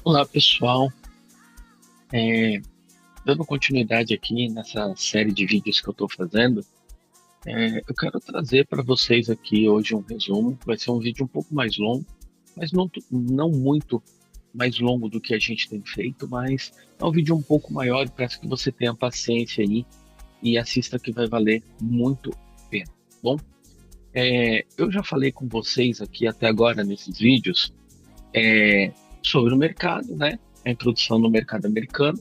Olá, pessoal. É, Dando continuidade aqui nessa série de vídeos que eu estou fazendo, eu quero trazer para vocês aqui hoje um resumo. Vai ser um vídeo um pouco mais longo, mas não muito mais longo do que a gente tem feito, mas é um vídeo um pouco maior. Peço que você tenha paciência aí e assista, que vai valer muito a pena. Bom, eu já falei com vocês aqui até agora nesses vídeos sobre o mercado, né? A introdução no mercado americano.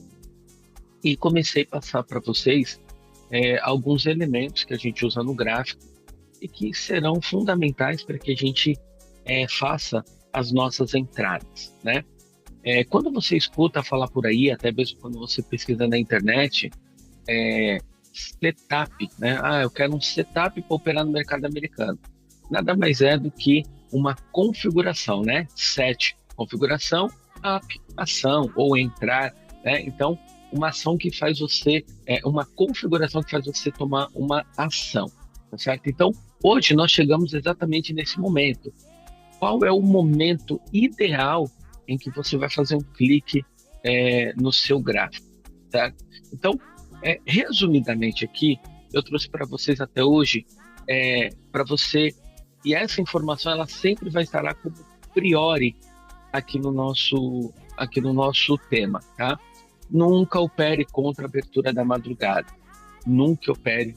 E comecei a passar para vocês alguns elementos que a gente usa no gráfico e que serão fundamentais para que a gente faça as nossas entradas, né? Quando você escuta falar por aí, até mesmo quando você pesquisa na internet, setup, né? Ah, eu quero um setup para operar no mercado americano. Nada mais é do que uma configuração, né? Set, configuração, up, ação ou entrar, né? Então, uma ação que faz você, uma configuração que faz você tomar uma ação, tá certo? Então, hoje nós chegamos exatamente nesse momento. Qual é o momento ideal em que você vai fazer um clique no seu gráfico, certo? Então, resumidamente aqui, eu trouxe para vocês até hoje, para você, e essa informação ela sempre vai estar lá como priori aqui no nosso tema, tá? Nunca opere contra a abertura da madrugada. Nunca opere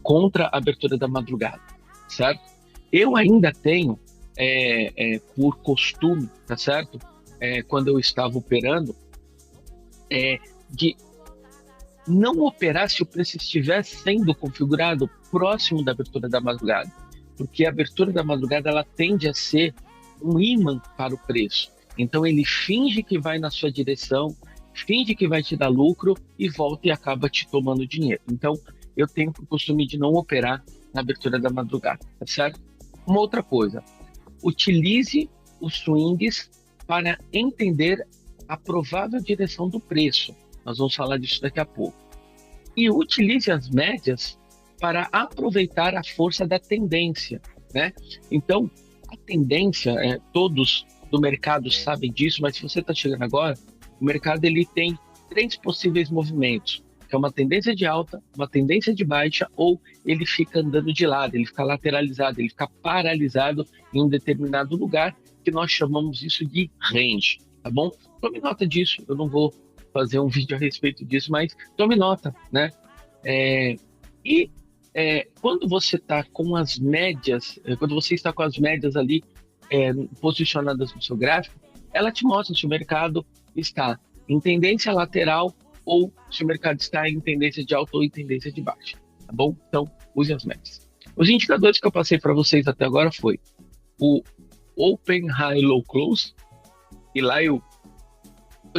contra a abertura da madrugada, certo? Eu ainda tenho, por costume, tá certo? Quando eu estava operando, de não operar se o preço estiver sendo configurado próximo da abertura da madrugada, porque a abertura da madrugada ela tende a ser um ímã para o preço. Então ele finge que vai na sua direção, finge que vai te dar lucro e volta e acaba te tomando dinheiro. Então eu tenho o costume de não operar na abertura da madrugada, tá certo? Uma outra coisa, utilize os swings para entender a provável direção do preço. Nós vamos falar disso daqui a pouco. E utilize as médias para aproveitar a força da tendência, né? Então, a tendência, todos do mercado sabem disso, mas se você está chegando agora, o mercado ele tem três possíveis movimentos, que é uma tendência de alta, uma tendência de baixa, ou ele fica andando de lado, ele fica lateralizado, ele fica paralisado em um determinado lugar, que nós chamamos isso de range, tá bom? Tome nota disso, eu não vou fazer um vídeo a respeito disso, mas tome nota, né? Quando você está com as médias, quando você está com as médias ali posicionadas no seu gráfico, ela te mostra se o mercado está em tendência lateral ou se o mercado está em tendência de alta ou em tendência de baixa, tá bom? Então, use as médias. Os indicadores que eu passei para vocês até agora foi o Open, High, Low, Close, e lá eu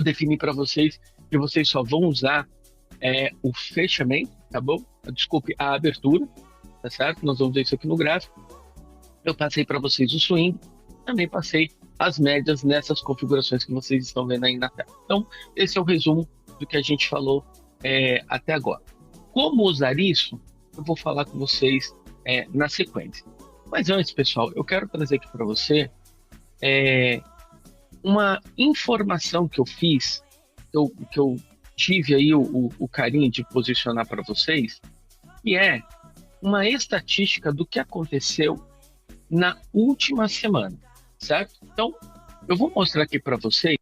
defini para vocês que vocês só vão usar o fechamento, tá bom? Desculpe, a abertura, tá certo? Nós vamos ver isso aqui no gráfico. Eu passei para vocês o swing, também passei as médias nessas configurações que vocês estão vendo aí na tela. Então, esse é o resumo do que a gente falou até agora. Como usar isso, eu vou falar com vocês na sequência. Mas antes, pessoal, eu quero trazer aqui para você uma informação que eu fiz, que eu tive aí o carinho de posicionar para vocês, que é uma estatística do que aconteceu na última semana, certo? Então, eu vou mostrar aqui para vocês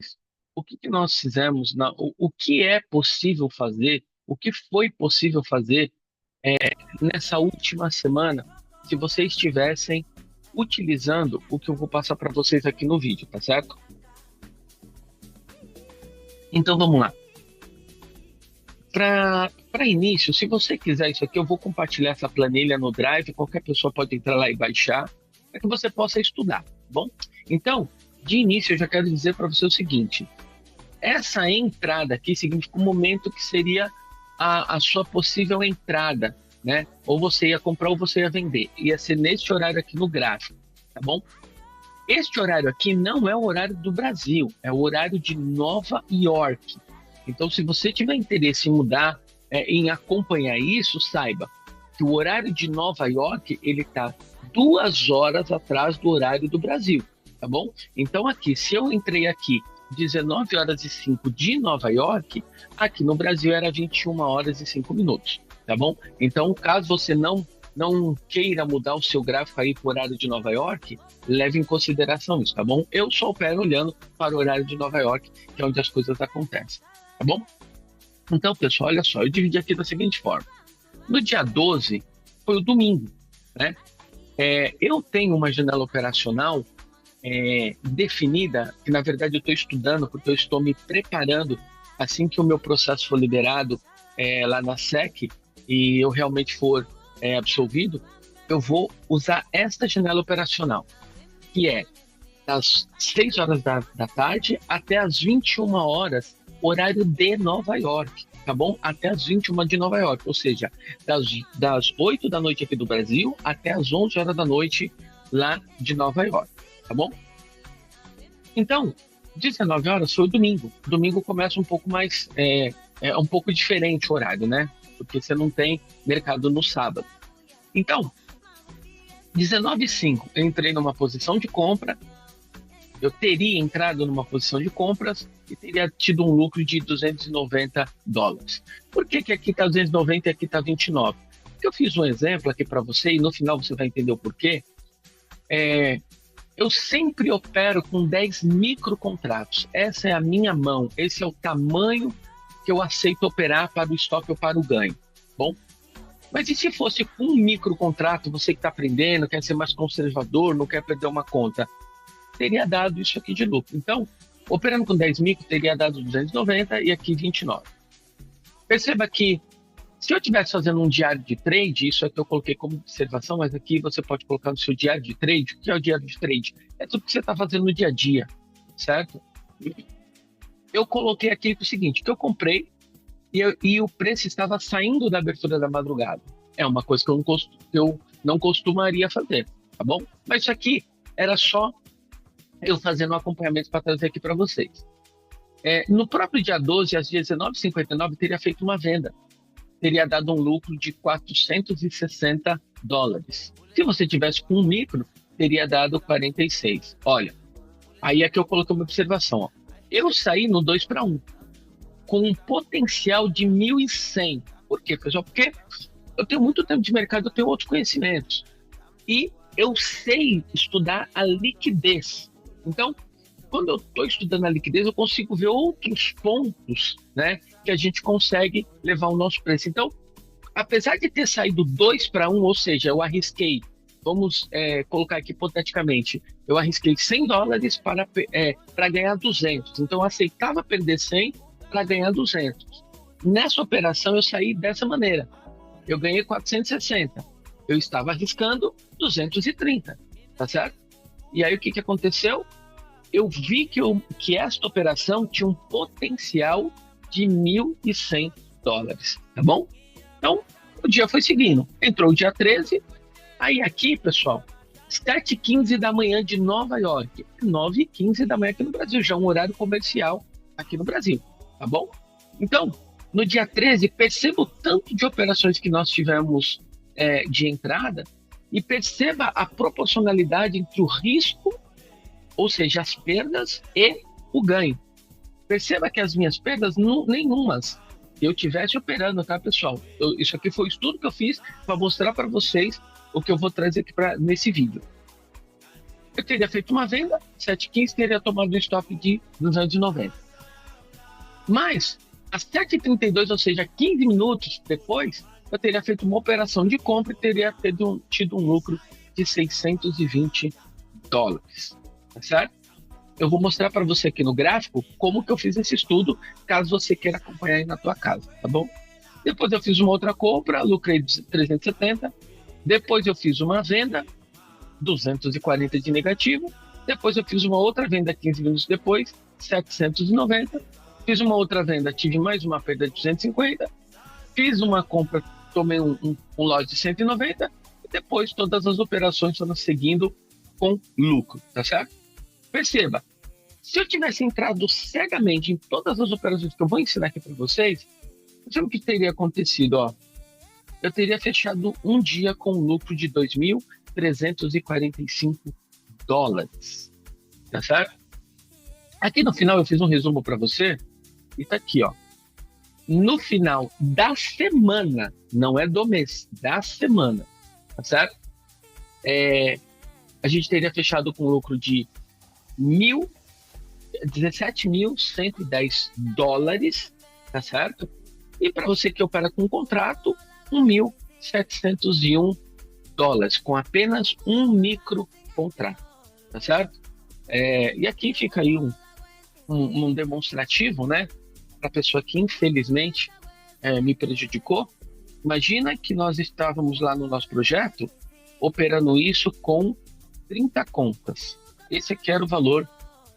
o que nós fizemos, o que é possível fazer, o que foi possível fazer nessa última semana, se vocês estivessem utilizando o que eu vou passar para vocês aqui no vídeo, tá certo? Então, vamos lá. Para início, se você quiser isso aqui, eu vou compartilhar essa planilha no Drive, qualquer pessoa pode entrar lá e baixar, para que você possa estudar, tá bom? Então, de início, eu já quero dizer para você o seguinte, essa entrada aqui significa um momento que seria a sua possível entrada, né? Ou você ia comprar ou você ia vender, ia ser neste horário aqui no gráfico, tá bom? Este horário aqui não é o horário do Brasil, é o horário de Nova York. Então, se você tiver interesse em mudar, em acompanhar isso, saiba que o horário de Nova York, ele está 2 horas atrás do horário do Brasil, tá bom? Então, aqui, se eu entrei aqui 19h05 de Nova York, aqui no Brasil era 21h05, tá bom? Então, caso você não queira mudar o seu gráfico aí para o horário de Nova York, leve em consideração isso, tá bom? Eu só opero olhando para o horário de Nova York, que é onde as coisas acontecem, tá bom? Então, pessoal, olha só, eu dividi aqui da seguinte forma. No dia 12, foi o domingo, né? Eu tenho uma janela operacional definida, que na verdade eu estou estudando, porque eu estou me preparando, assim que o meu processo for liberado lá na SEC, e eu realmente for absolvido, eu vou usar esta janela operacional, que é das 6 horas da tarde até as 21 horas, horário de Nova York, tá bom? Até as 21 de Nova York, ou seja, das 8 da noite aqui do Brasil até as 11 horas da noite lá de Nova York, tá bom? Então, 19 horas foi o domingo. Domingo começa um pouco mais, um pouco diferente o horário, né? Porque você não tem mercado no sábado. Então, 19h05, eu entrei numa posição de compra, eu teria entrado numa posição de compras e teria tido um lucro de $290. Por que aqui está 290 e aqui está 29? Porque eu fiz um exemplo aqui para você e no final você vai entender o porquê. Eu sempre opero com 10 microcontratos. Essa é a minha mão, esse é o tamanho que eu aceito operar para o stop ou para o ganho. Bom, mas e se fosse com um microcontrato, você que está aprendendo, quer ser mais conservador, não quer perder uma conta, teria dado isso aqui de lucro. Então, operando com 10 micro, teria dado 290 e aqui 29. Perceba que se eu estivesse fazendo um diário de trade, isso aqui eu coloquei como observação, mas aqui você pode colocar no seu diário de trade. O que é o diário de trade? É tudo que você está fazendo no dia a dia, certo? Eu coloquei aqui o seguinte, que eu comprei e o preço estava saindo da abertura da madrugada. É uma coisa que eu não costumaria fazer, tá bom? Mas isso aqui era só eu fazendo um acompanhamento para trazer aqui para vocês. No próprio dia 12, às 19h59, teria feito uma venda. Teria dado um lucro de $460. Se você tivesse com um micro, teria dado 46. Olha, aí é que eu coloquei uma observação. Ó. Eu saí no 2-1, com um potencial de 1.100. Por quê, pessoal? Porque eu tenho muito tempo de mercado, eu tenho outros conhecimentos. E eu sei estudar a liquidez. Então, quando eu estou estudando a liquidez, eu consigo ver outros pontos, né, que a gente consegue levar o nosso preço. Então, apesar de ter saído 2-1, ou seja, eu arrisquei, vamos colocar aqui hipoteticamente, eu arrisquei $100 para ganhar 200. Então, eu aceitava perder 100 para ganhar 200. Nessa operação, eu saí dessa maneira. Eu ganhei 460. Eu estava arriscando 230, tá certo? E aí, o que aconteceu? Eu vi que esta operação tinha um potencial de $1.100, tá bom? Então, o dia foi seguindo. Entrou o dia 13, aí aqui, pessoal, 7h15 da manhã de Nova York, 9h15 da manhã aqui no Brasil, já um horário comercial aqui no Brasil, tá bom? Então, no dia 13, perceba o tanto de operações que nós tivemos de entrada e perceba a proporcionalidade entre o risco, ou seja, as perdas e o ganho. Perceba que as minhas perdas, nenhumas eu tivesse operando, tá, pessoal? Isso aqui foi o estudo que eu fiz para mostrar para vocês o que eu vou trazer aqui nesse vídeo. Eu teria feito uma venda, 7h15, teria tomado um stop de 290. Mas, às 7h32, ou seja, 15 minutos depois, eu teria feito uma operação de compra e teria tido um lucro de $620. Tá certo? Eu vou mostrar para você aqui no gráfico como que eu fiz esse estudo, caso você queira acompanhar aí na tua casa, tá bom? Depois eu fiz uma outra compra, lucrei 370. Depois eu fiz uma venda, 240 de negativo. Depois eu fiz uma outra venda 15 minutos depois, 790. Fiz uma outra venda, tive mais uma perda de 250. Fiz uma compra, tomei um lote de 190. E depois todas as operações foram seguindo com lucro, tá certo? Perceba, se eu tivesse entrado cegamente em todas as operações que eu vou ensinar aqui para vocês, sabe o que teria acontecido? Ó? Eu teria fechado um dia com um lucro de $2.345, tá certo? Aqui no final eu fiz um resumo para você e tá aqui, ó. No final da semana, não é do mês, da semana, tá certo? A gente teria fechado com lucro de 17.110 dólares, tá certo? E para você que opera com um contrato, 1.701 dólares, com apenas um micro contrato, tá certo? E aqui fica aí um demonstrativo, né? Para a pessoa que infelizmente me prejudicou. Imagina que nós estávamos lá no nosso projeto operando isso com 30 contas. Esse aqui era o valor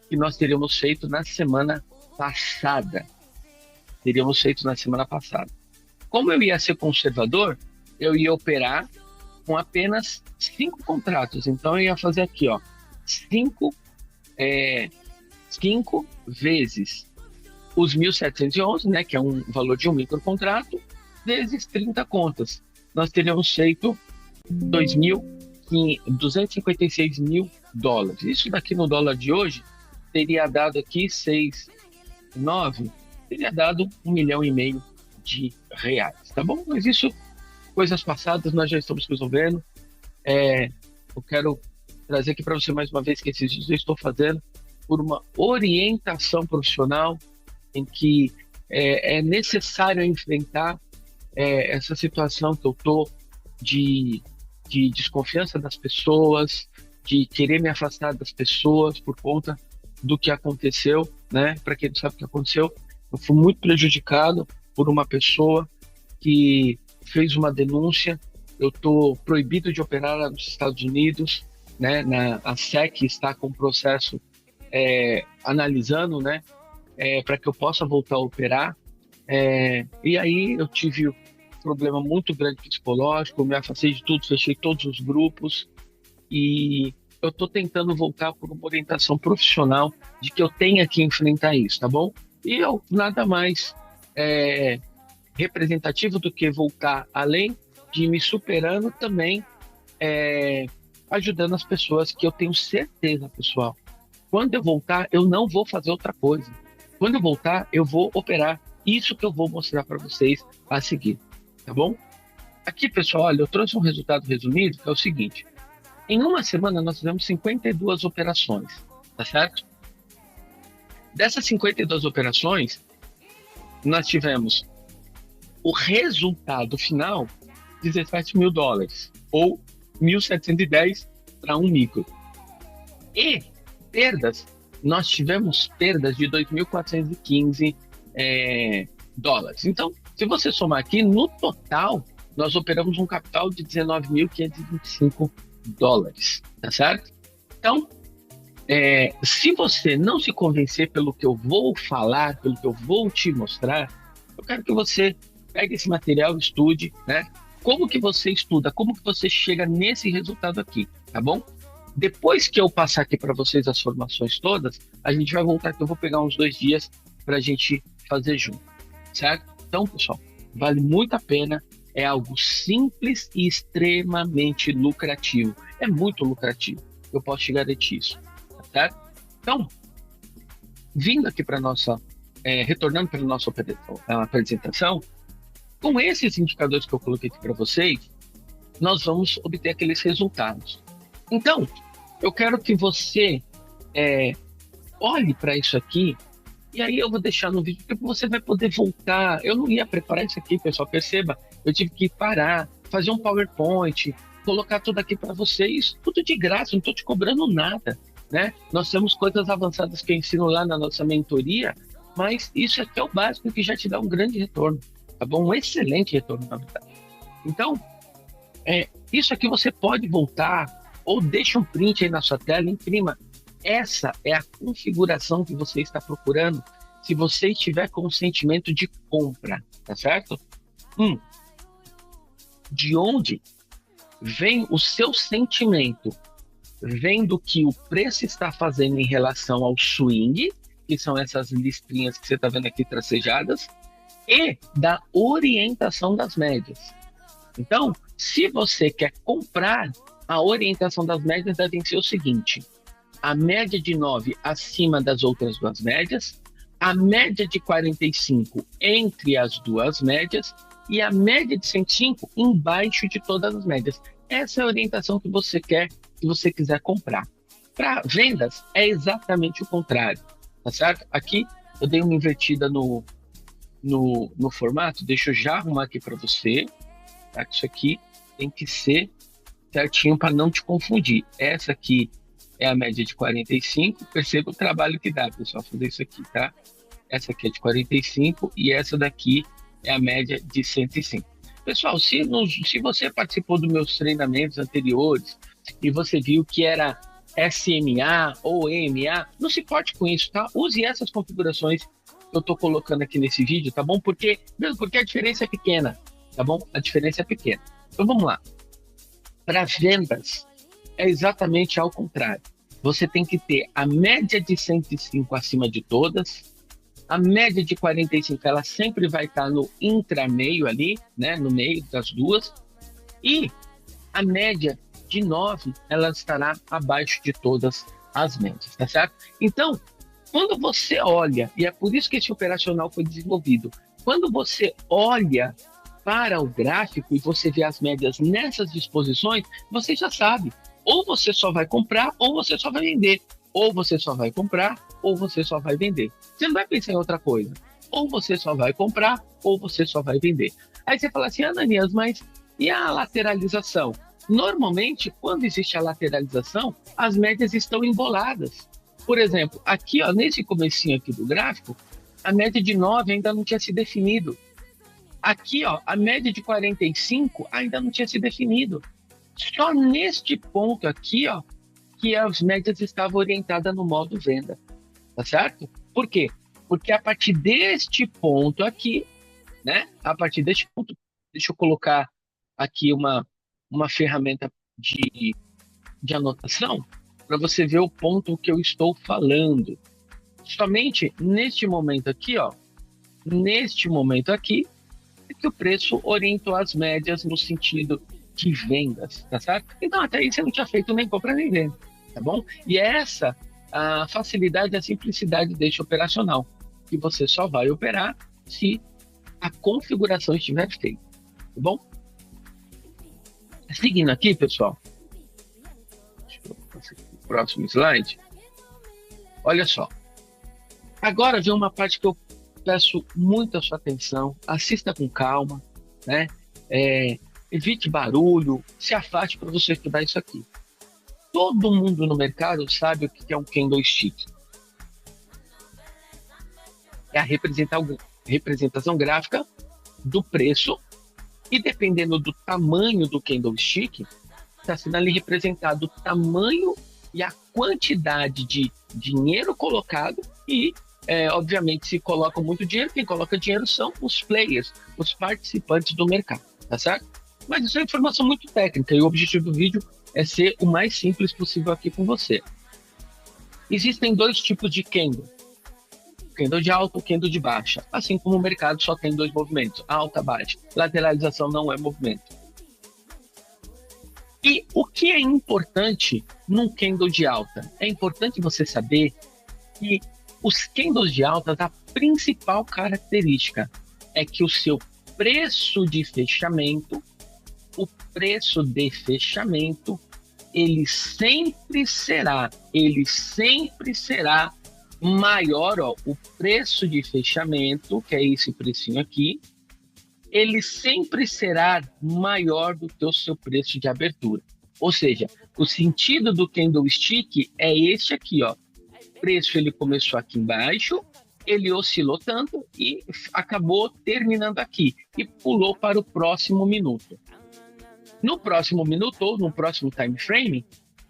que nós teríamos feito na semana passada. Como eu ia ser conservador, eu ia operar com apenas 5 contratos. Então eu ia fazer aqui, ó, 5 vezes os 1.711, né, que é um valor de um microcontrato, vezes 30 contas. Nós teríamos feito 256 mil dólares. Isso daqui no dólar de hoje teria dado aqui 6,9, teria dado 1,5 milhão de reais, tá bom? Mas isso, coisas passadas, nós já estamos resolvendo. Eu quero trazer aqui para você mais uma vez que esses vídeos eu estou fazendo por uma orientação profissional em que é necessário enfrentar essa situação que eu estou de desconfiança das pessoas, de querer me afastar das pessoas por conta do que aconteceu, né? Para quem não sabe o que aconteceu, eu fui muito prejudicado por uma pessoa que fez uma denúncia. Eu estou proibido de operar nos Estados Unidos, né? A SEC está com um processo analisando, né? Para que eu possa voltar a operar. E aí eu tive um problema muito grande psicológico, me afastei de tudo, fechei todos os grupos e eu estou tentando voltar por uma orientação profissional de que eu tenha que enfrentar isso, tá bom? E eu nada mais representativo do que voltar, além de me superando também, ajudando as pessoas, que eu tenho certeza, pessoal, quando eu voltar, eu não vou fazer outra coisa. Quando eu voltar, eu vou operar. Isso que eu vou mostrar para vocês a seguir, tá bom? Aqui, pessoal, olha, eu trouxe um resultado resumido, que é o seguinte. Em uma semana, nós tivemos 52 operações, tá certo? Dessas 52 operações, nós tivemos o resultado final, 17 mil dólares, ou 1.710 para um micro. E perdas, nós tivemos perdas de 2.415 dólares. Então, se você somar aqui, no total, nós operamos um capital de 19.525 dólares, tá certo? Então, se você não se convencer pelo que eu vou falar, pelo que eu vou te mostrar, eu quero que você pegue esse material e estude, né? Como que você estuda, como que você chega nesse resultado aqui, tá bom? Depois que eu passar aqui para vocês as formações todas, a gente vai voltar, que eu vou pegar uns 2 dias para a gente fazer junto, certo? Então, pessoal, vale muito a pena, é algo simples e extremamente lucrativo. É muito lucrativo, eu posso te garantir isso, tá certo? Então, vindo aqui para nossa, retornando para a nossa apresentação, com esses indicadores que eu coloquei aqui para vocês, nós vamos obter aqueles resultados. Então, eu quero que você olhe para isso aqui, e aí eu vou deixar no vídeo, porque você vai poder voltar. Eu não ia preparar isso aqui, pessoal, perceba, eu tive que parar, fazer um PowerPoint, colocar tudo aqui para vocês, tudo de graça, não estou te cobrando nada, né? Nós temos coisas avançadas que eu ensino lá na nossa mentoria, mas isso aqui é o básico que já te dá um grande retorno, tá bom? Um excelente retorno, na verdade. Então, isso aqui você pode voltar, ou deixa um print aí na sua tela, imprima. Essa é a configuração que você está procurando se você estiver com o sentimento de compra, tá certo? De onde vem o seu sentimento? Vem do que o preço está fazendo em relação ao swing, que são essas listrinhas que você está vendo aqui tracejadas, e da orientação das médias. Então, se você quer comprar, a orientação das médias deve ser o seguinte: a média de 9 acima das outras duas médias, a média de 45 entre as duas médias e a média de 105 embaixo de todas as médias. Essa é a orientação que você quer, que você quiser comprar. Para vendas, é exatamente o contrário, tá certo? Aqui eu dei uma invertida no formato, deixa eu já arrumar aqui para você, tá? Isso aqui tem que ser certinho para não te confundir. Essa aqui é a média de 45, perceba o trabalho que dá, pessoal, fazer isso aqui, tá? Essa aqui é de 45 e essa daqui é a média de 105. Pessoal, se você participou dos meus treinamentos anteriores e você viu que era SMA ou EMA, não se importe com isso, tá? Use essas configurações que eu estou colocando aqui nesse vídeo, tá bom? Mesmo porque a diferença é pequena, tá bom? A diferença é pequena. Então vamos lá. Para vendas, é exatamente ao contrário. Você tem que ter a média de 105 acima de todas, a média de 45 ela sempre vai estar no intrameio ali, né, no meio das duas, e a média de 9 ela estará abaixo de todas as médias, tá certo? Então, quando você olha, e é por isso que esse operacional foi desenvolvido, quando você olha para o gráfico e você vê as médias nessas disposições, você já sabe, ou você só vai comprar ou você só vai vender, ou você só vai comprar ou você só vai vender. Você não vai pensar em outra coisa, ou você só vai comprar ou você só vai vender. Aí você fala assim, Ananias, mas e a lateralização? Normalmente, quando existe a lateralização, as médias estão emboladas. Por exemplo, aqui, ó, nesse comecinho aqui do gráfico, a média de 9 ainda não tinha se definido. Aqui, ó, a média de 45 ainda não tinha se definido. Só neste ponto aqui, ó, que as médias estavam orientadas no modo venda, tá certo? Por quê? Porque a partir deste ponto aqui, né? A partir deste ponto, deixa eu colocar aqui uma ferramenta de anotação para você ver o ponto que eu estou falando. Somente neste momento aqui, ó, neste momento aqui, é que o preço orientou as médias no sentido de vendas, tá certo? Então, até aí você não tinha feito nem compra nem venda, tá bom? E é essa a facilidade e a simplicidade deste operacional, que você só vai operar se a configuração estiver feita, tá bom? Seguindo aqui, pessoal, deixa eu passar aqui o próximo slide. Olha só, agora vem uma parte que eu peço muito a sua atenção, assista com calma, né? Evite barulho, se afaste para você estudar isso aqui. Todo mundo no mercado sabe o que é um candlestick. É a representação gráfica do preço e dependendo do tamanho do candlestick, está sendo ali representado o tamanho e a quantidade de dinheiro colocado e obviamente, se coloca muito dinheiro, quem coloca dinheiro são os players, os participantes do mercado, tá certo? Mas isso é informação muito técnica e o objetivo do vídeo é ser o mais simples possível aqui com você. Existem dois tipos de candle. Candle de alta e candle de baixa. Assim como o mercado só tem dois movimentos, alta, baixa. Lateralização não é movimento. E o que é importante num candle de alta? É importante você saber que os candles de alta, a principal característica é que o seu preço de fechamento, ele sempre será maior, ó, o preço de fechamento, que é esse precinho aqui, ele sempre será maior do que o seu preço de abertura. Ou seja, o sentido do candlestick é este aqui, ó. O preço ele começou aqui embaixo, ele oscilou tanto e acabou terminando aqui e pulou para o próximo minuto. No próximo minuto ou no próximo time frame,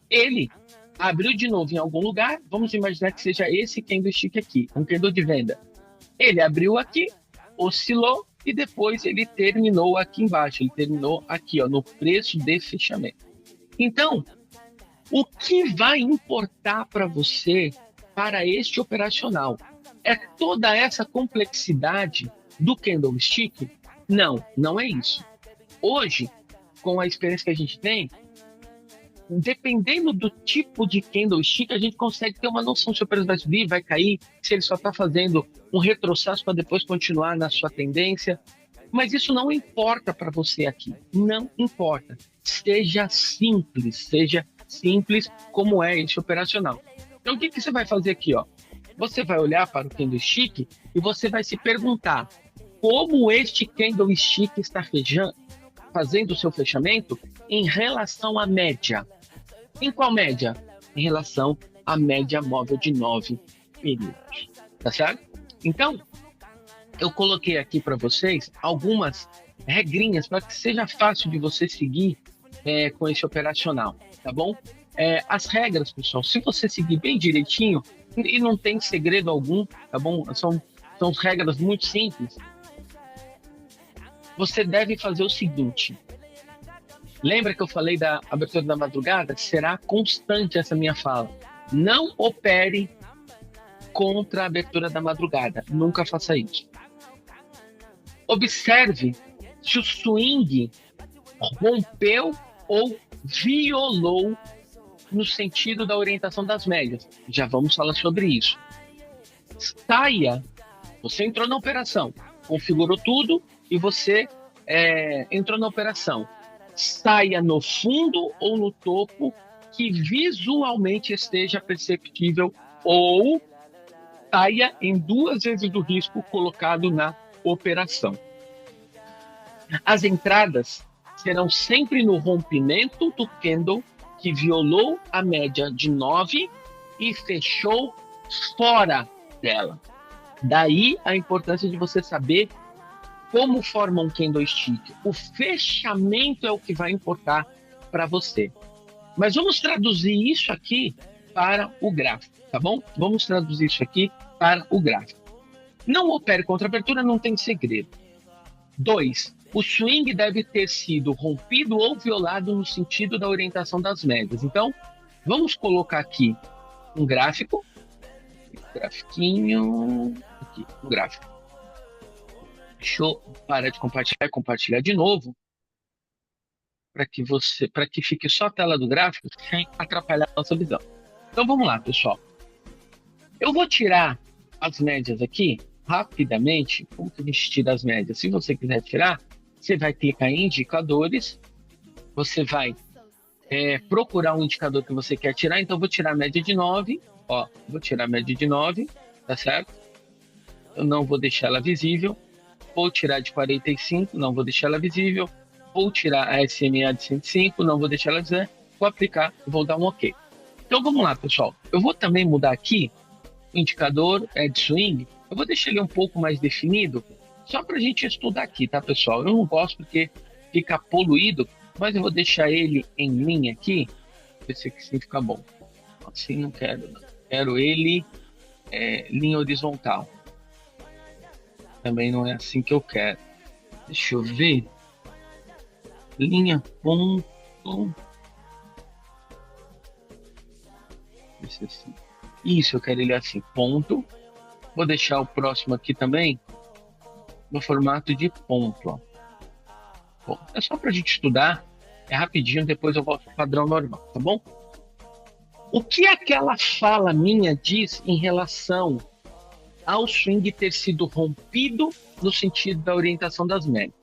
ele abriu de novo em algum lugar. Vamos imaginar que seja esse candlestick aqui, um candle de venda. Ele abriu aqui, oscilou e depois ele terminou aqui embaixo. Ele terminou aqui, ó, no preço de fechamento. Então, o que vai importar para você para este operacional é toda essa complexidade do candlestick? Não, não é isso. Hoje, com a experiência que a gente tem, dependendo do tipo de candlestick, a gente consegue ter uma noção se o preço vai subir, vai cair, se ele só está fazendo um retrocesso para depois continuar na sua tendência. Mas isso não importa para você aqui. Não importa. Seja simples como é esse operacional. Então, o que você vai fazer aqui? Ó? Você vai olhar para o candlestick e você vai se perguntar como este candlestick está fazendo o seu fechamento em relação à média. Em qual média? Em relação à média móvel de 9 períodos. Tá certo? Então, eu coloquei aqui para vocês algumas regrinhas para que seja fácil de você seguir com esse operacional, tá bom? As regras, pessoal, se você seguir bem direitinho, e não tem segredo algum, tá bom? São regras muito simples. Você deve fazer o seguinte. Lembra que eu falei da abertura da madrugada? Será constante essa minha fala. Não opere contra a abertura da madrugada. Nunca faça isso. Observe se o swing rompeu ou violou no sentido da orientação das médias. Já vamos falar sobre isso. Saia. Você entrou na operação, configurou tudo e você entrou na operação. Saia no fundo ou no topo que visualmente esteja perceptível ou saia em 2 vezes do risco colocado na operação. As entradas serão sempre no rompimento do candle que violou a média de 9 e fechou fora dela. Daí a importância de você saber como forma um candlestick. O fechamento é o que vai importar para você. Mas vamos traduzir isso aqui para o gráfico, tá bom? Vamos traduzir isso aqui para o gráfico. Não opere contra abertura, não tem segredo. 2. O swing deve ter sido rompido ou violado no sentido da orientação das médias. Então, vamos colocar aqui um gráfico. Grafiquinho. Aqui, um gráfico. Deixa eu parar de compartilhar e compartilhar de novo. Para que fique só a tela do gráfico sem atrapalhar a nossa visão. Então, vamos lá, pessoal. Eu vou tirar as médias aqui rapidamente. Como que a gente tira as médias? Se você quiser tirar, você vai clicar em indicadores, você vai procurar um indicador que você quer tirar. Então, eu vou tirar a média de 9, ó, vou tirar a média de 9, tá certo? Eu não vou deixar ela visível. Vou tirar de 45, não vou deixar ela visível. Vou tirar a SMA de 105, não vou deixar ela visível. Vou aplicar, vou dar um OK. Então, vamos lá, pessoal. Eu vou também mudar aqui o indicador de swing. Eu vou deixar ele um pouco mais definido, só para a gente estudar aqui, tá, pessoal? Eu não gosto porque fica poluído, mas eu vou deixar ele em linha aqui, ver se assim fica bom. Assim não quero, não. Quero ele linha horizontal. Também não é assim que eu quero. Deixa eu ver. Linha, ponto. Assim. Isso, eu quero ele assim, ponto. Vou deixar o próximo aqui também no formato de ponto. Ó. Bom, é só para a gente estudar, é rapidinho, depois eu volto para o padrão normal, tá bom? O que aquela fala minha diz em relação ao swing ter sido rompido no sentido da orientação das médias?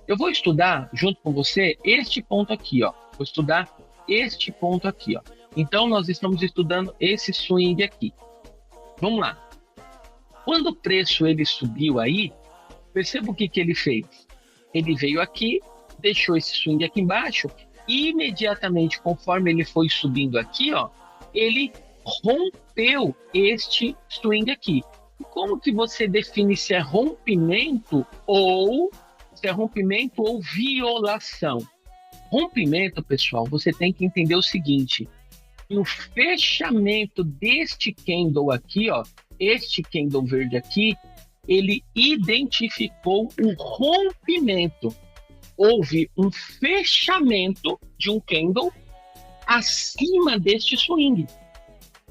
Eu vou estudar, junto com você, este ponto aqui, ó. Vou estudar este ponto aqui, ó. Então, nós estamos estudando esse swing aqui. Vamos lá. Quando o preço ele subiu aí, perceba o que ele fez. Ele veio aqui, deixou esse swing aqui embaixo, e imediatamente, conforme ele foi subindo aqui, ó, ele rompeu este swing aqui. Como que você define se é rompimento ou violação? Rompimento, pessoal, você tem que entender o seguinte: o fechamento deste candle aqui, ó, este candle verde aqui, ele identificou um rompimento. Houve um fechamento de um candle acima deste swing.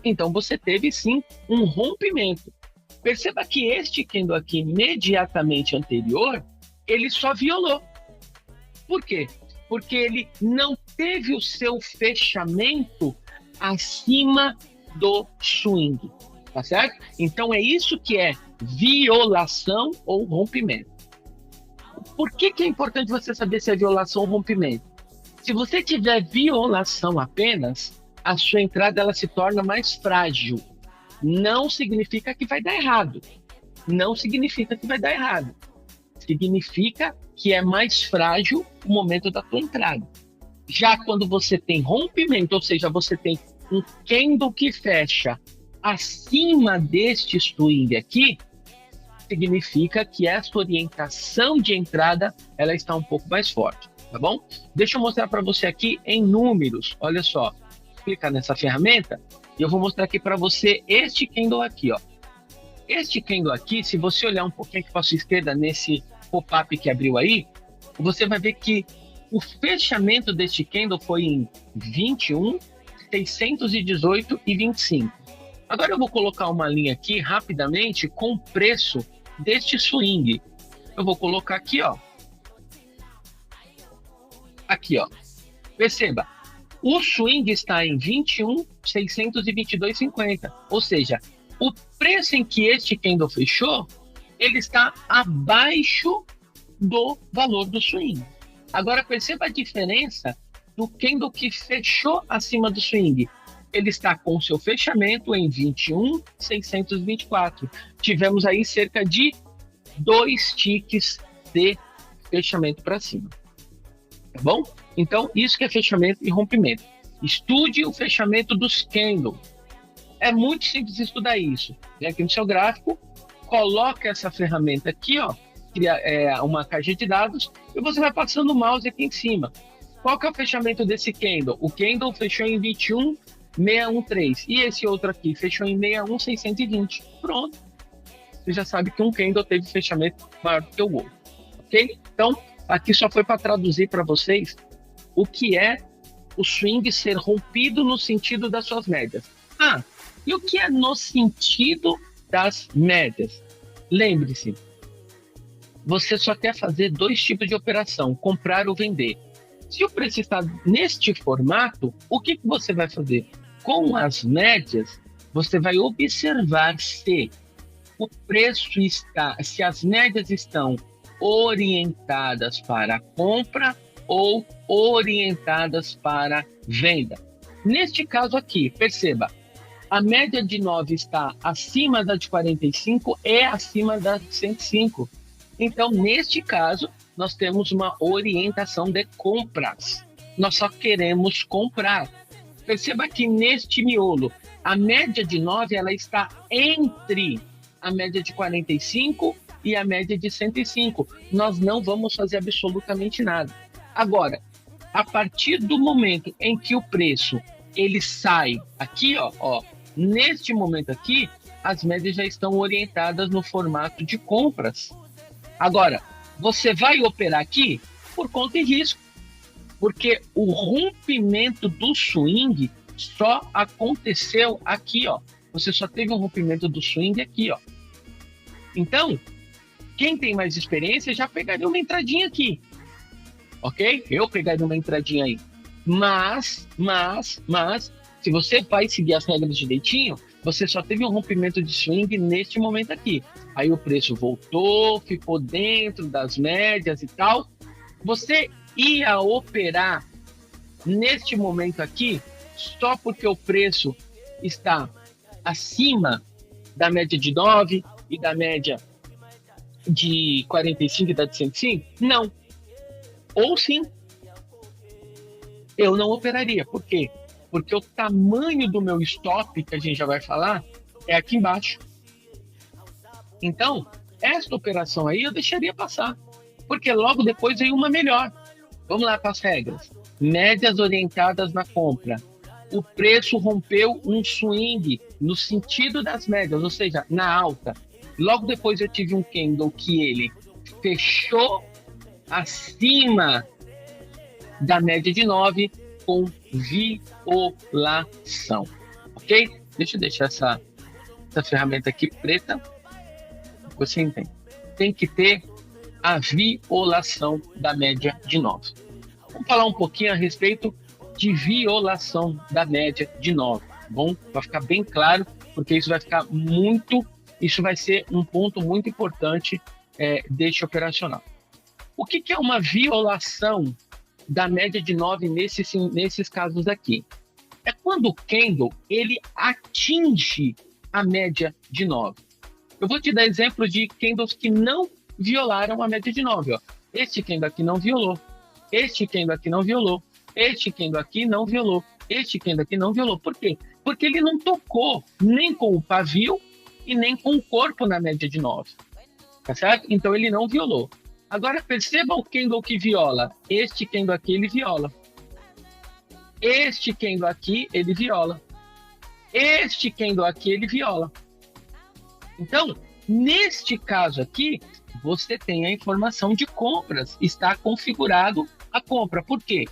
Então, você teve, sim, um rompimento. Perceba que este candle aqui, imediatamente anterior, ele só violou. Por quê? Porque ele não teve o seu fechamento acima do swing, tá certo? Então é isso que é violação ou rompimento. Por que é importante você saber se é violação ou rompimento? Se você tiver violação apenas, a sua entrada ela se torna mais frágil. Não significa que vai dar errado. Não significa que vai dar errado. Significa que é mais frágil o momento da tua entrada. Já quando você tem rompimento, ou seja, você tem um candle que fecha acima deste swing aqui, significa que essa orientação de entrada ela está um pouco mais forte, tá bom? Deixa eu mostrar para você aqui em números. Olha só, clica nessa ferramenta e eu vou mostrar aqui para você este candle aqui, ó. Este candle aqui, se você olhar um pouquinho aqui para a sua esquerda nesse pop-up que abriu aí, você vai ver que o fechamento deste candle foi em 21, 618 e 25. Agora eu vou colocar uma linha aqui rapidamente com o preço deste swing. Eu vou colocar aqui, ó. Aqui, ó. Perceba, o swing está em 21, 622,50. Ou seja, o preço em que este candle fechou, ele está abaixo do valor do swing. Agora perceba a diferença do candle que fechou acima do swing. Ele está com seu fechamento em 21,624. Tivemos aí cerca de 2 ticks de fechamento para cima. Tá bom? Então, isso que é fechamento e rompimento. Estude o fechamento dos candles. É muito simples estudar isso. Vem aqui no seu gráfico, coloca essa ferramenta aqui, ó, cria uma caixa de dados, e você vai passando o mouse aqui em cima. Qual que é o fechamento desse candle? O candle fechou em 21,613. E esse outro aqui fechou em 61,620. Pronto. Você já sabe que um candle teve fechamento maior do que o outro. Ok? Então, aqui só foi para traduzir para vocês o que é o swing ser rompido no sentido das suas médias. Ah, e o que é no sentido das médias? Lembre-se, você só quer fazer 2 tipos de operação, comprar ou vender. Se o preço está neste formato, o que você vai fazer? Com as médias, você vai observar se o preço está, se as médias estão orientadas para compra ou orientadas para venda. Neste caso aqui, perceba, a média de 9 está acima da de 45 e acima da de 105. Então, neste caso, nós temos uma orientação de compras. Nós só queremos comprar. Perceba que neste miolo, a média de 9 ela está entre a média de 45 e a média de 105. Nós não vamos fazer absolutamente nada. Agora, a partir do momento em que o preço ele sai aqui, ó, neste momento aqui, as médias já estão orientadas no formato de compras. Agora, você vai operar aqui por conta e risco, porque o rompimento do swing só aconteceu aqui, ó. Você só teve um rompimento do swing aqui, ó. Então, quem tem mais experiência já pegaria uma entradinha aqui, ok? Eu pegaria uma entradinha aí. Mas, se você vai seguir as regras direitinho, você só teve um rompimento de swing neste momento aqui. Aí o preço voltou, ficou dentro das médias e tal. Você ia operar neste momento aqui só porque o preço está acima da média de 9 e da média de 45 e da de 105? Não. Ou sim. Eu não operaria. Por quê? Porque o tamanho do meu stop, que a gente já vai falar, é aqui embaixo. Então, esta operação aí eu deixaria passar, porque logo depois veio uma melhor. Vamos lá para as regras. Médias orientadas na compra. O preço rompeu um swing no sentido das médias, ou seja, na alta. Logo depois eu tive um candle que ele fechou acima da média de 9 com violação. Ok? Deixa eu deixar essa ferramenta aqui preta. Você entende? Tem que ter a violação da média de 9. Vamos falar um pouquinho a respeito de violação da média de 9, tá bom? Vai ficar bem claro, porque isso vai ser um ponto muito importante deste operacional. O que é uma violação da média de 9 nesses casos aqui? É quando o candle ele atinge a média de 9. Eu vou te dar exemplo de candles que não violaram a média de 9. Ó. Este candle aqui não violou. Este candle aqui não violou. Este candle aqui não violou. Este candle aqui não violou. Por quê? Porque ele não tocou nem com o pavio e nem com o corpo na média de 9. Tá certo? Então ele não violou. Agora perceba o candle que viola. Este candle aqui ele viola. Este candle aqui ele viola. Este candle aqui ele viola. Então, neste caso aqui, você tem a informação de compras. Está configurado a compra. Por quê?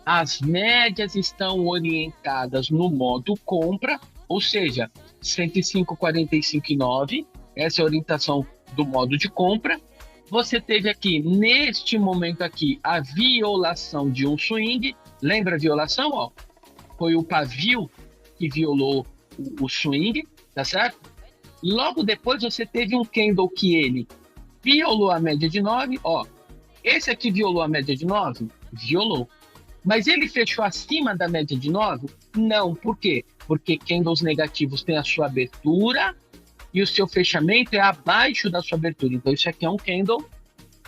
As médias estão orientadas no modo compra, ou seja, 105,45,9. Essa é a orientação do modo de compra. Você teve aqui, neste momento aqui, a violação de um swing. Lembra a violação? Ó? Foi o pavio que violou o swing, tá certo? Logo depois você teve um candle que ele violou a média de 9. Ó, esse aqui violou a média de 9? Violou. Mas ele fechou acima da média de 9? Não. Por quê? Porque candles negativos têm a sua abertura e o seu fechamento é abaixo da sua abertura. Então isso aqui é um candle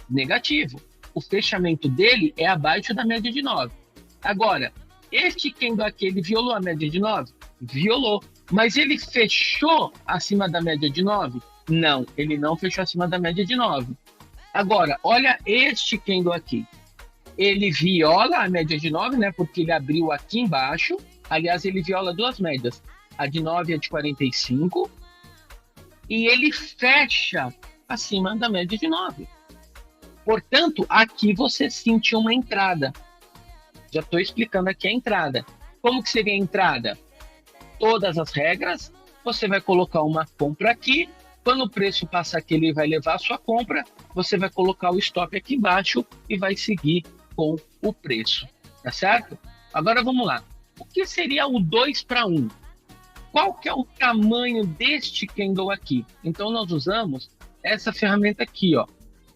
negativo. O fechamento dele é abaixo da média de 9. Agora, este candle aqui, ele violou a média de 9? Violou. Mas ele fechou acima da média de 9? Não, ele não fechou acima da média de 9. Agora, olha este candle aqui. Ele viola a média de 9, né? Porque ele abriu aqui embaixo. Aliás, ele viola duas médias. A de 9 e a de 45. E ele fecha acima da média de 9. Portanto, aqui você sentiu uma entrada. Já estou explicando aqui a entrada. Como que seria a entrada? Todas as regras, você vai colocar uma compra aqui. Quando o preço passar aqui, ele vai levar a sua compra. Você vai colocar o stop aqui embaixo e vai seguir com o preço. Tá certo? Agora vamos lá. O que seria o 2 para 1? Qual que é o tamanho deste candle aqui? Então nós usamos essa ferramenta aqui, ó.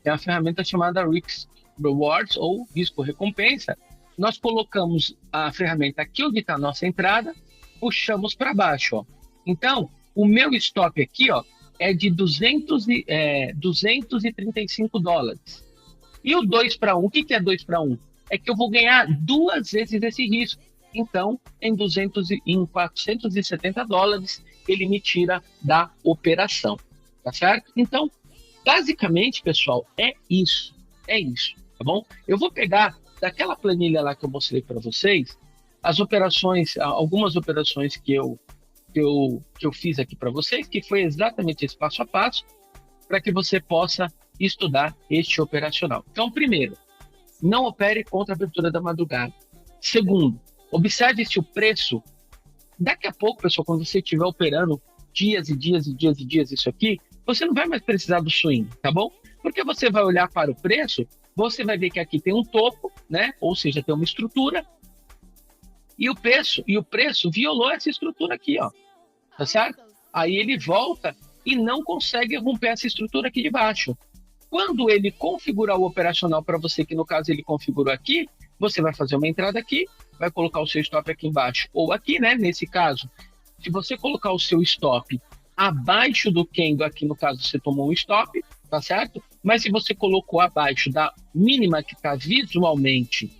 É uma ferramenta chamada Risk Rewards ou risco recompensa. Nós colocamos a ferramenta aqui onde está a nossa entrada, puxamos para baixo, ó. Então, o meu stop aqui, ó, é de 235 dólares. E o 2 para 1, o que é 2 para 1? É que eu vou ganhar duas vezes esse risco. Então, em 470 dólares, ele me tira da operação, tá certo? Então, basicamente, pessoal, é isso, tá bom? Eu vou pegar daquela planilha lá que eu mostrei para vocês, as operações, algumas operações que eu fiz aqui para vocês, que foi exatamente esse passo a passo, para que você possa estudar este operacional. Então, primeiro, não opere contra a abertura da madrugada. Segundo, observe se o preço, daqui a pouco, pessoal, quando você estiver operando dias e dias e dias e dias isso aqui, você não vai mais precisar do swing, tá bom? Porque você vai olhar para o preço, você vai ver que aqui tem um topo, né? Ou seja, tem uma estrutura, e o preço violou essa estrutura aqui, ó. Tá certo? Aí ele volta e não consegue romper essa estrutura aqui de baixo. Quando ele configurar o operacional para você, que no caso ele configurou aqui, você vai fazer uma entrada aqui, vai colocar o seu stop aqui embaixo ou aqui, né? Nesse caso, se você colocar o seu stop abaixo do candle, aqui no caso você tomou um stop, tá certo? Mas se você colocou abaixo da mínima que está visualmente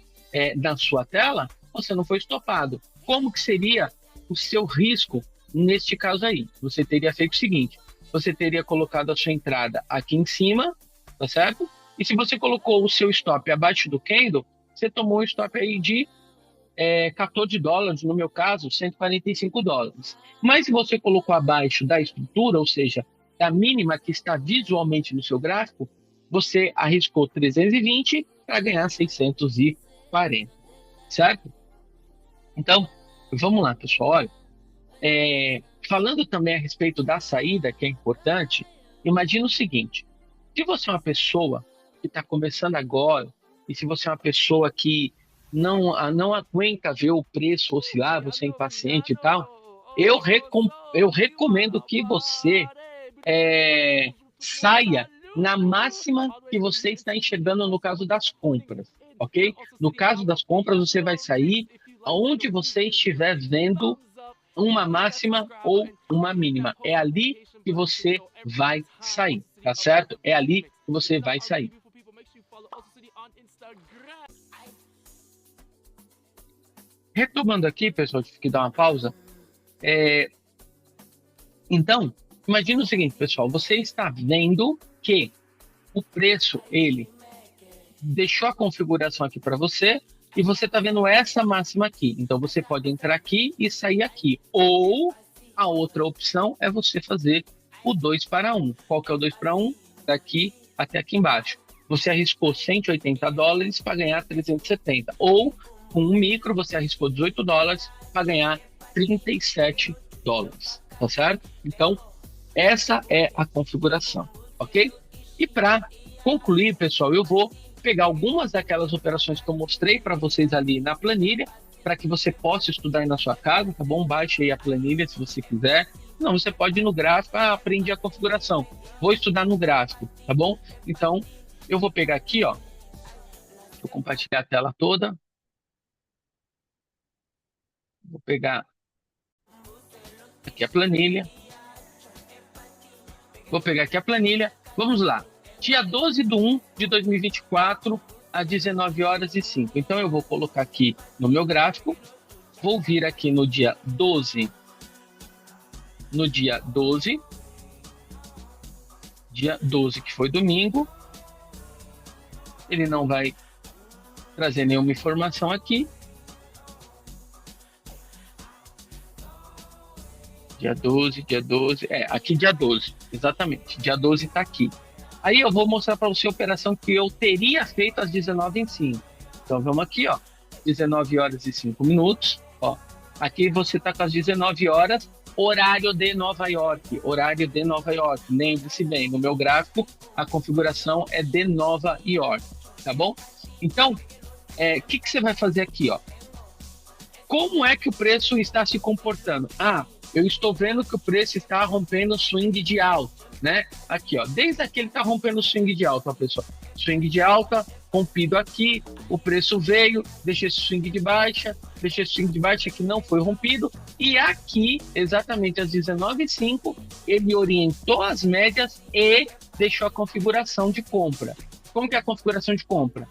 na sua tela, você não foi estopado. Como que seria o seu risco neste caso aí? Você teria feito o seguinte, você teria colocado a sua entrada aqui em cima, tá certo? E se você colocou o seu stop abaixo do candle, você tomou um stop aí de 14 dólares, no meu caso, 145 dólares. Mas se você colocou abaixo da estrutura, ou seja, da mínima que está visualmente no seu gráfico, você arriscou 320 para ganhar 640, certo? Então, vamos lá, pessoal. Olha, falando também a respeito da saída, que é importante, imagina o seguinte, se você é uma pessoa que está começando agora, e se você é uma pessoa que não aguenta ver o preço oscilar, você é impaciente e tal, eu recomendo que você saia na máxima que você está enxergando no caso das compras, ok? No caso das compras, você vai sair aonde você estiver vendo uma máxima ou uma mínima. É ali que você vai sair, tá certo? É ali que você vai sair. Retomando aqui, pessoal, tive que dar uma pausa. Então, imagina o seguinte, pessoal, você está vendo que o preço, ele deixou a configuração aqui para você e você está vendo essa máxima aqui. Então, você pode entrar aqui e sair aqui. Ou a outra opção é você fazer o 2 para 1. Qual que é o 2 para 1? Daqui até aqui embaixo. Você arriscou $180 para ganhar 370. Ou, com um micro, você arriscou $18 para ganhar $37. Tá certo? Então, essa é a configuração, ok? E para concluir, pessoal, eu vou pegar algumas daquelas operações que eu mostrei para vocês ali na planilha, para que você possa estudar aí na sua casa, tá bom? Baixe aí a planilha se você quiser. Não, você pode ir no gráfico, aprendi a configuração. Vou estudar no gráfico, tá bom? Então, eu vou pegar aqui, ó. Vou compartilhar a tela toda. Vou pegar aqui a planilha. Vou pegar aqui a planilha. Vamos lá. Dia 12/1/2024, às 19h05. Então, eu vou colocar aqui no meu gráfico. Vou vir aqui no dia 12. No dia 12. Dia 12, que foi domingo. Ele não vai trazer nenhuma informação aqui. Dia 12, dia 12. Aqui dia 12, exatamente. Dia 12 está aqui. Aí eu vou mostrar para você a operação que eu teria feito às 19h05. Então vamos aqui, ó. 19h05. Ó. Aqui você está com as 19 horas, horário de Nova York. Horário de Nova York. Lembre-se bem, no meu gráfico, a configuração é de Nova York. Tá bom? Então, o que você vai fazer aqui, ó? Como é que o preço está se comportando? Eu estou vendo que o preço está rompendo o swing de alta, né? Aqui, ó, desde aqui ele está rompendo o swing de alta, ó, pessoal. Swing de alta, rompido aqui, o preço veio, deixa esse swing de baixa que não foi rompido, e aqui, exatamente às 19h05, ele orientou as médias e deixou a configuração de compra. Como que é a configuração de compra?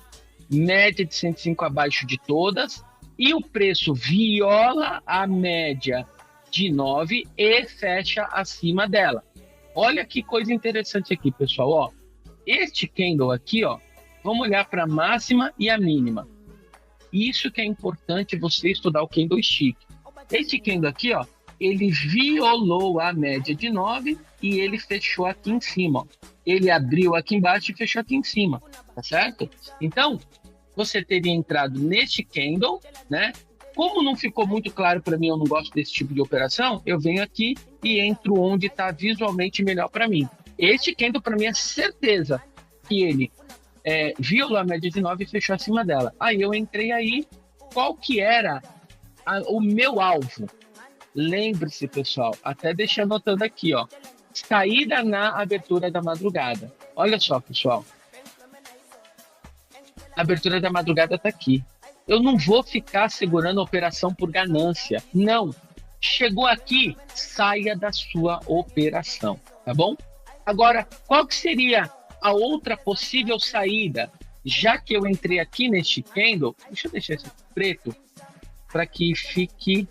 Média de 105 abaixo de todas, e o preço viola a média de 9 e fecha acima dela. Olha que coisa interessante aqui, pessoal. Ó, este candle aqui, ó, vamos olhar para a máxima e a mínima. Isso que é importante você estudar o candlestick. Este candle aqui, ó, ele violou a média de 9 e ele fechou aqui em cima. Ó. Ele abriu aqui embaixo e fechou aqui em cima, tá certo? Então, você teria entrado neste candle, né? Como não ficou muito claro para mim, eu não gosto desse tipo de operação, eu venho aqui e entro onde está visualmente melhor para mim. Este candle, para mim, é certeza que ele violou a média de 9 e fechou acima dela. Aí eu entrei aí, qual que era o meu alvo? Lembre-se, pessoal, até deixa anotando aqui, ó. Saída na abertura da madrugada. Olha só, pessoal. A abertura da madrugada está aqui. Eu não vou ficar segurando a operação por ganância. Não. Chegou aqui, saia da sua operação, tá bom? Agora, qual que seria a outra possível saída? Já que eu entrei aqui neste candle, deixa eu deixar esse preto para que fique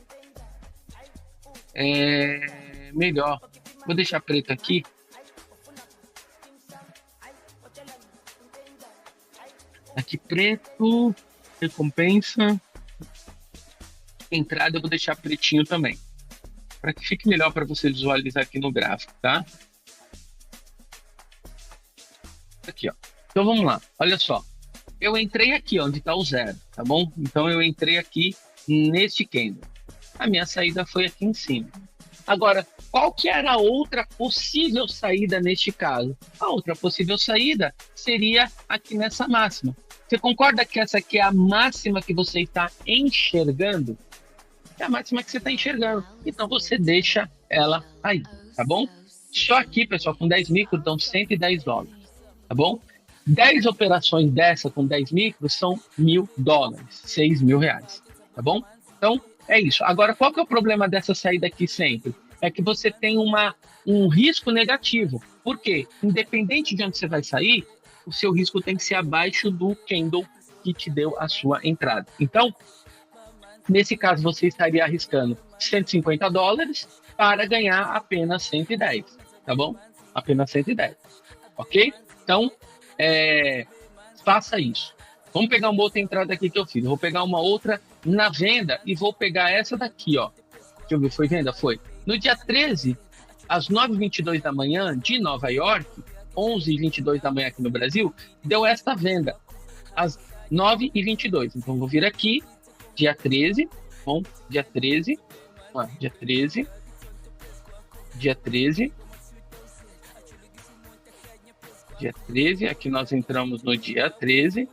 melhor. Vou deixar preto aqui. Aqui preto, recompensa, entrada eu vou deixar pretinho também, para que fique melhor para você visualizar aqui no gráfico, tá? Aqui, ó. Então vamos lá, olha só. Eu entrei aqui onde está o 0, tá bom? Então eu entrei aqui neste candle. A minha saída foi aqui em cima. Agora, qual que era a outra possível saída neste caso? A outra possível saída seria aqui nessa máxima. Você concorda que essa aqui é a máxima que você está enxergando? É a máxima que você está enxergando. Então você deixa ela aí, tá bom? Só aqui, pessoal, com 10 micros dão US$ 110, tá bom? 10 operações dessa com 10 micros são US$ 1.000, R$ 6.000, tá bom? Então, é isso. Agora, qual que é o problema dessa saída aqui sempre? É que você tem um risco negativo. Por quê? Independente de onde você vai sair, o seu risco tem que ser abaixo do candle que te deu a sua entrada. Então, nesse caso, você estaria arriscando US$ 150 para ganhar apenas 110, tá bom? Apenas 110, ok? Então, faça isso. Vamos pegar uma outra entrada aqui que eu fiz. Eu vou pegar uma outra na venda e vou pegar essa daqui, ó. Deixa eu ver, foi venda? Foi. No dia 13, às 9h22 da manhã, de Nova York, 11h22 da manhã aqui no Brasil, deu esta venda, às 9h22. Então, vou vir aqui, dia 13, bom, dia 13, dia 13, dia 13, dia 13, aqui nós entramos no dia 13,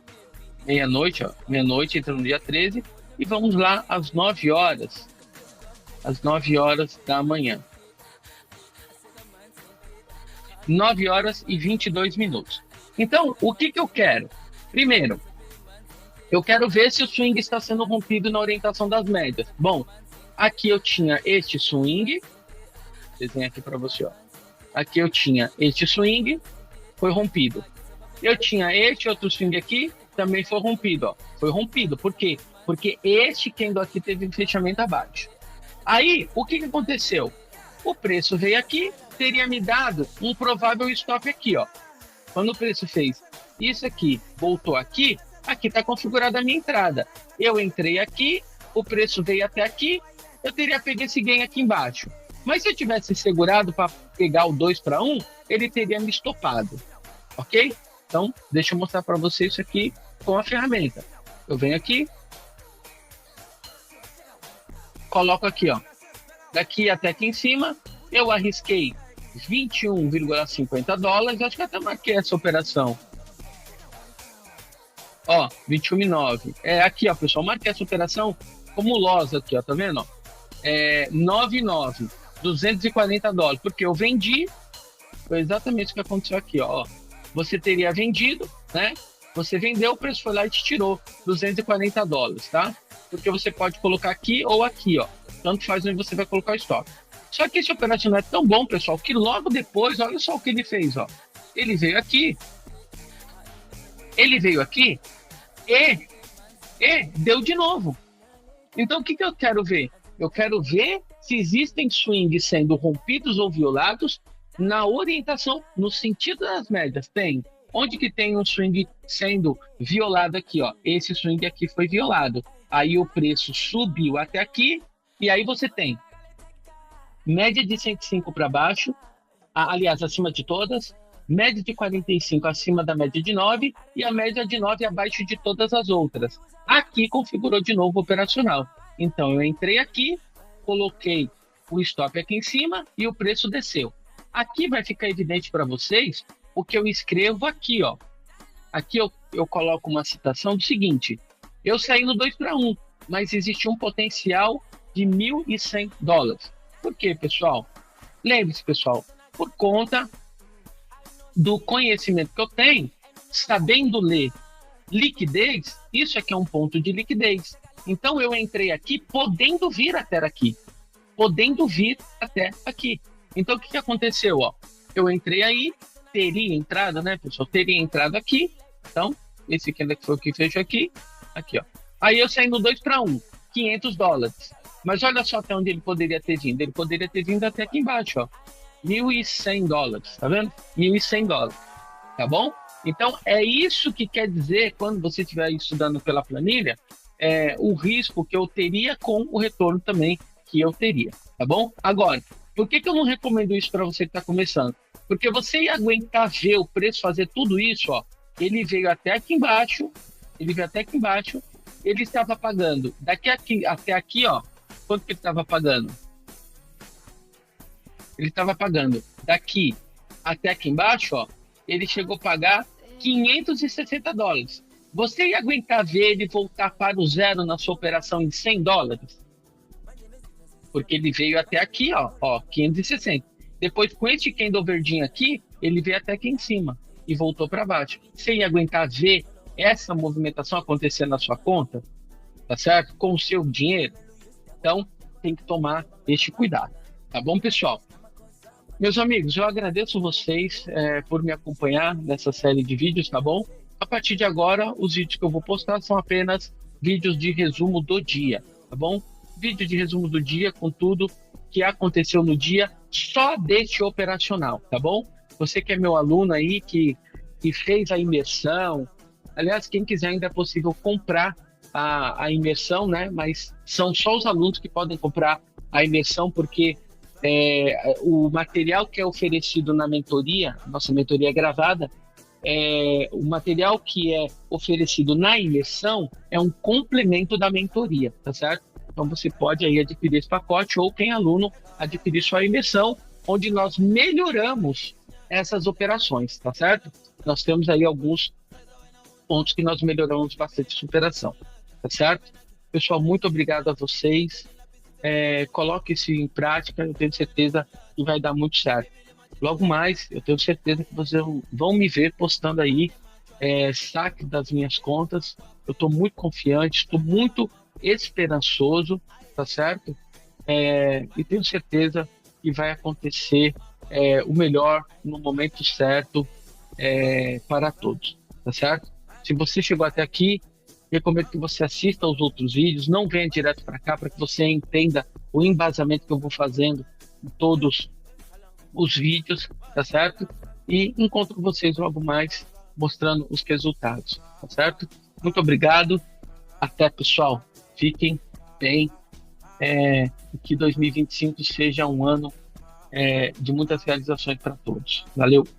meia-noite, ó, meia-noite, entramos no dia 13, e vamos lá às 9 horas, às 9 horas da manhã. 9 horas e 22 minutos. Então, o que eu quero? Primeiro, eu quero ver se o swing está sendo rompido na orientação das médias. Bom, aqui eu tinha este swing, desenho aqui para você, ó. Aqui eu tinha este swing, foi rompido. Eu tinha este outro swing aqui, também foi rompido, ó. Foi rompido, por quê? Porque este candle aqui teve um fechamento abaixo. Aí, o que aconteceu? O preço veio aqui, teria me dado um provável stop aqui, ó. Quando o preço fez isso aqui, voltou aqui, aqui está configurada a minha entrada. Eu entrei aqui, o preço veio até aqui, eu teria pego esse gain aqui embaixo. Mas se eu tivesse segurado para pegar o 2 para 1, ele teria me estopado, ok? Então, deixa eu mostrar para você isso aqui com a ferramenta. Eu venho aqui, coloco aqui, ó. Daqui até aqui em cima, eu arrisquei $21,50. Acho que até marquei essa operação. Ó, 21,9. Aqui, ó, pessoal, marquei essa operação como loss aqui, ó, tá vendo? 9,9. $240. Porque eu vendi, foi exatamente o que aconteceu aqui, ó. Você teria vendido, né? Você vendeu, o preço foi lá e te tirou $240, tá? Porque você pode colocar aqui ou aqui, ó. Tanto faz onde você vai colocar o stop. Só que esse operação não é tão bom, pessoal, que logo depois, olha só o que ele fez, ó. Ele veio aqui e deu de novo. Então, o que eu quero ver? Eu quero ver se existem swings sendo rompidos ou violados na orientação, no sentido das médias. Tem. Onde que tem um swing sendo violado aqui, ó? Esse swing aqui foi violado. Aí o preço subiu até aqui, e aí você tem média de 105 para baixo, aliás, acima de todas, média de 45 acima da média de 9 e a média de 9 abaixo de todas as outras. Aqui configurou de novo o operacional. Então, eu entrei aqui, coloquei o stop aqui em cima e o preço desceu. Aqui vai ficar evidente para vocês o que eu escrevo aqui, ó. Aqui eu coloco uma citação do seguinte: eu saí no 2 para 1, mas existe um potencial de $1.100. Por quê, pessoal? Lembre-se, pessoal, por conta do conhecimento que eu tenho, sabendo ler liquidez, isso aqui é um ponto de liquidez. Então, eu entrei aqui podendo vir até aqui. Podendo vir até aqui. Então, o que aconteceu? Ó? Eu entrei aí, teria entrado, né, pessoal? Teria entrado aqui. Então, esse aqui foi o que fechou aqui. Aqui, ó. Aí eu saí no 2 para 1, $500. Mas olha só até onde ele poderia ter vindo. Ele poderia ter vindo até aqui embaixo, ó. $1.100, tá vendo? $1.100, tá bom? Então, é isso que quer dizer, quando você estiver estudando pela planilha, o risco que eu teria com o retorno também que eu teria, tá bom? Agora, por que eu não recomendo isso para você que está começando? Porque você ia aguentar ver o preço fazer tudo isso, ó. Ele veio até aqui embaixo, ele estava pagando daqui até aqui, ó. Quanto que ele estava pagando? Ele estava pagando daqui até aqui embaixo, ó. Ele chegou a pagar $560. Você ia aguentar ver ele voltar para o zero na sua operação em $100? Porque ele veio até aqui, ó, 560. Depois, com esse candle verdinho aqui, ele veio até aqui em cima e voltou para baixo. Você ia aguentar ver essa movimentação acontecer na sua conta, tá certo? Com o seu dinheiro? Então, tem que tomar este cuidado, tá bom, pessoal? Meus amigos, eu agradeço vocês por me acompanhar nessa série de vídeos, tá bom? A partir de agora, os vídeos que eu vou postar são apenas vídeos de resumo do dia, tá bom? Vídeo de resumo do dia com tudo que aconteceu no dia, só deste operacional, tá bom? Você que é meu aluno aí, que fez a imersão, aliás, quem quiser ainda é possível comprar a imersão, né? Mas são só os alunos que podem comprar a imersão, porque o material que é oferecido na mentoria, nossa mentoria é gravada, o material que é oferecido na imersão é um complemento da mentoria, tá certo? Então você pode aí adquirir esse pacote, ou quem é aluno adquirir sua imersão, onde nós melhoramos essas operações, tá certo? Nós temos aí alguns pontos que nós melhoramos bastante essa operação, tá certo? Pessoal, muito obrigado a vocês. Coloque isso em prática, eu tenho certeza que vai dar muito certo. Logo mais, eu tenho certeza que vocês vão me ver postando aí saque das minhas contas. Eu estou muito confiante, estou muito esperançoso, tá certo? E tenho certeza que vai acontecer o melhor no momento certo para todos, tá certo? Se você chegou até aqui, recomendo que você assista aos outros vídeos, não venha direto para cá, para que você entenda o embasamento que eu vou fazendo em todos os vídeos, tá certo? E encontro vocês logo mais mostrando os resultados, tá certo? Muito obrigado, até, pessoal, fiquem bem, que 2025 seja um ano de muitas realizações para todos. Valeu!